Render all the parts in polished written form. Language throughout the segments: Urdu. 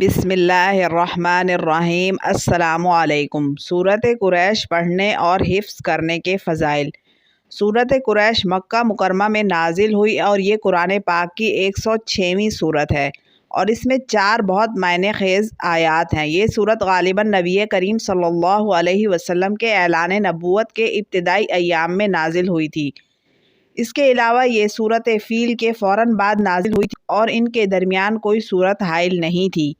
بسم اللہ الرحمن الرحیم۔ السلام علیکم۔ سورۃ قریش پڑھنے اور حفظ کرنے کے فضائل۔ سورۃ قریش مکہ مکرمہ میں نازل ہوئی اور یہ قرآن پاک کی 106ویں سورت ہے اور اس میں 4 بہت معنی خیز آیات ہیں۔ یہ سورت غالباً نبی کریم صلی اللہ علیہ وسلم کے اعلان نبوت کے ابتدائی ایام میں نازل ہوئی تھی۔ اس کے علاوہ یہ سورت فیل کے فوراً بعد نازل ہوئی تھی اور ان کے درمیان کوئی سورت حائل نہیں تھی۔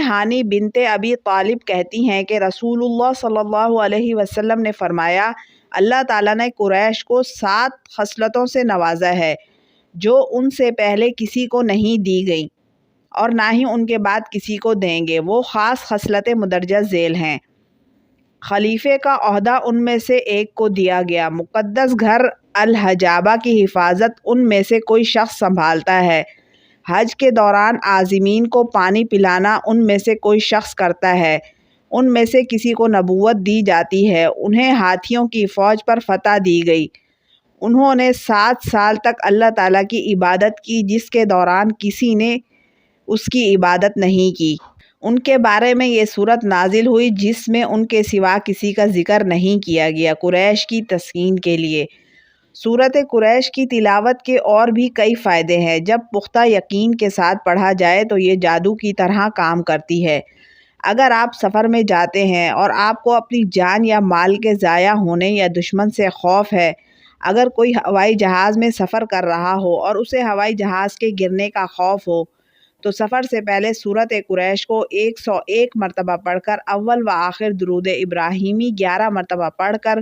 ہانی بنت ابی طالب کہتی ہیں کہ رسول اللہ صلی اللہ علیہ وسلم نے فرمایا، اللہ تعالیٰ نے قریش کو 7 خصلتوں سے نوازا ہے جو ان سے پہلے کسی کو نہیں دی گئیں اور نہ ہی ان کے بعد کسی کو دیں گے۔ وہ خاص خصلتیں مندرجہ ذیل ہیں۔ خلیفے کا عہدہ ان میں سے ایک کو دیا گیا۔ مقدس گھر الحجابہ کی حفاظت ان میں سے کوئی شخص سنبھالتا ہے۔ حج کے دوران عازمین کو پانی پلانا ان میں سے کوئی شخص کرتا ہے۔ ان میں سے کسی کو نبوت دی جاتی ہے۔ انہیں ہاتھیوں کی فوج پر فتح دی گئی۔ انہوں نے 7 سال تک اللہ تعالیٰ کی عبادت کی جس کے دوران کسی نے اس کی عبادت نہیں کی۔ ان کے بارے میں یہ سورت نازل ہوئی جس میں ان کے سوا کسی کا ذکر نہیں کیا گیا، قریش کی تسکین کے لیے۔ سورت قریش کی تلاوت کے اور بھی کئی فائدے ہیں۔ جب پختہ یقین کے ساتھ پڑھا جائے تو یہ جادو کی طرح کام کرتی ہے۔ اگر آپ سفر میں جاتے ہیں اور آپ کو اپنی جان یا مال کے ضائع ہونے یا دشمن سے خوف ہے، اگر کوئی ہوائی جہاز میں سفر کر رہا ہو اور اسے ہوائی جہاز کے گرنے کا خوف ہو تو سفر سے پہلے سورت قریش کو 101 مرتبہ پڑھ کر اول و آخر درود ابراہیمی 11 مرتبہ پڑھ کر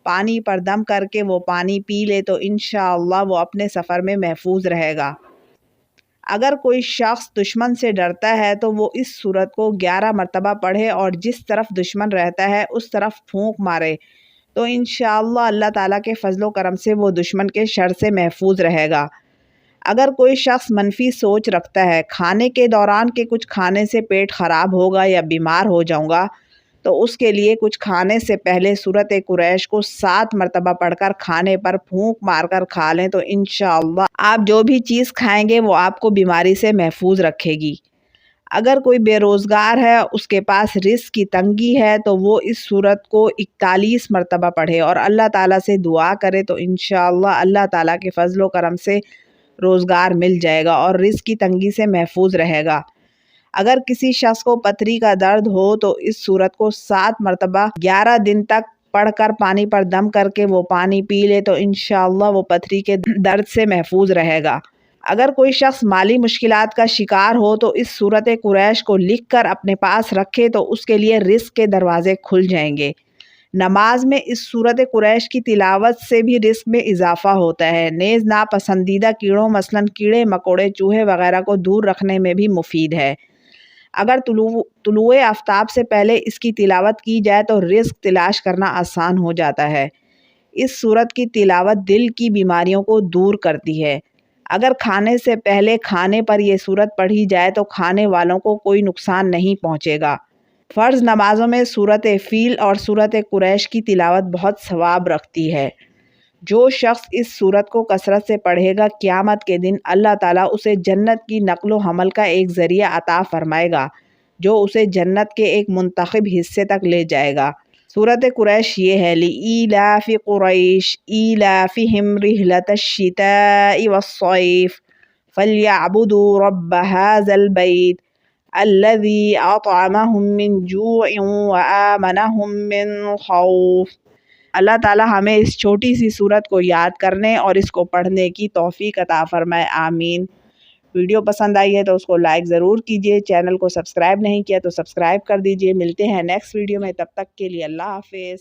پانی پر دم کر کے وہ پانی پی لے تو انشاءاللہ وہ اپنے سفر میں محفوظ رہے گا۔ اگر کوئی شخص دشمن سے ڈرتا ہے تو وہ اس سورت کو 11 مرتبہ پڑھے اور جس طرف دشمن رہتا ہے اس طرف پھونک مارے تو انشاءاللہ اللہ تعالیٰ کے فضل و کرم سے وہ دشمن کے شر سے محفوظ رہے گا۔ اگر کوئی شخص منفی سوچ رکھتا ہے، کھانے کے دوران کہ کچھ کھانے سے پیٹ خراب ہوگا یا بیمار ہو جاؤں گا، تو اس کے لیے کچھ کھانے سے پہلے سورت قریش کو 7 مرتبہ پڑھ کر کھانے پر پھونک مار کر کھا لیں تو انشاءاللہ آپ جو بھی چیز کھائیں گے وہ آپ کو بیماری سے محفوظ رکھے گی۔ اگر کوئی بے روزگار ہے، اس کے پاس رزق کی تنگی ہے تو وہ اس سورت کو 41 مرتبہ پڑھے اور اللہ تعالیٰ سے دعا کرے تو انشاءاللہ اللہ تعالیٰ کے فضل و کرم سے روزگار مل جائے گا اور رزق کی تنگی سے محفوظ رہے گا۔ اگر کسی شخص کو پتھری کا درد ہو تو اس سورت کو 7 مرتبہ 11 دن تک پڑھ کر پانی پر دم کر کے وہ پانی پی لے تو انشاءاللہ وہ پتھری کے درد سے محفوظ رہے گا۔ اگر کوئی شخص مالی مشکلات کا شکار ہو تو اس سورت قریش کو لکھ کر اپنے پاس رکھے تو اس کے لیے رزق کے دروازے کھل جائیں گے۔ نماز میں اس سورت قریش کی تلاوت سے بھی رزق میں اضافہ ہوتا ہے، نیز ناپسندیدہ کیڑوں مثلاً کیڑے مکوڑے چوہے وغیرہ کو دور رکھنے میں بھی مفید ہے۔ اگر طلوع آفتاب سے پہلے اس کی تلاوت کی جائے تو رزق تلاش کرنا آسان ہو جاتا ہے۔ اس سورت کی تلاوت دل کی بیماریوں کو دور کرتی ہے۔ اگر کھانے سے پہلے کھانے پر یہ سورت پڑھی جائے تو کھانے والوں کو کوئی نقصان نہیں پہنچے گا۔ فرض نمازوں میں سورت فیل اور سورت قریش کی تلاوت بہت ثواب رکھتی ہے۔ جو شخص اس سورت کو کثرت سے پڑھے گا قیامت کے دن اللہ تعالیٰ اسے جنت کی نقل و حمل کا ایک ذریعہ عطا فرمائے گا جو اسے جنت کے ایک منتخب حصے تک لے جائے گا۔ سورت قریش یہ ہے، لِإِيلَافِ قُرَيْشٍ إِيلَافِهِمْ رِحْلَةَ الشِّتَاءِ وَالصَّيْفِ فَلْيَعْبُدُوا رَبَّ هَذَا الْبَيْتِ الَّذِي أَطْعَمَهُم مِّن جُوعٍ وَآمَنَهُم مِّن خَوْفٍ۔ اللہ تعالیٰ ہمیں اس چھوٹی سی سورت کو یاد کرنے اور اس کو پڑھنے کی توفیق عطا فرمائے، آمین۔ ویڈیو پسند آئی ہے تو اس کو لائک ضرور کیجیے، چینل کو سبسکرائب نہیں کیا تو سبسکرائب کر دیجیے۔ ملتے ہیں نیکسٹ ویڈیو میں، تب تک کے لیے اللہ حافظ۔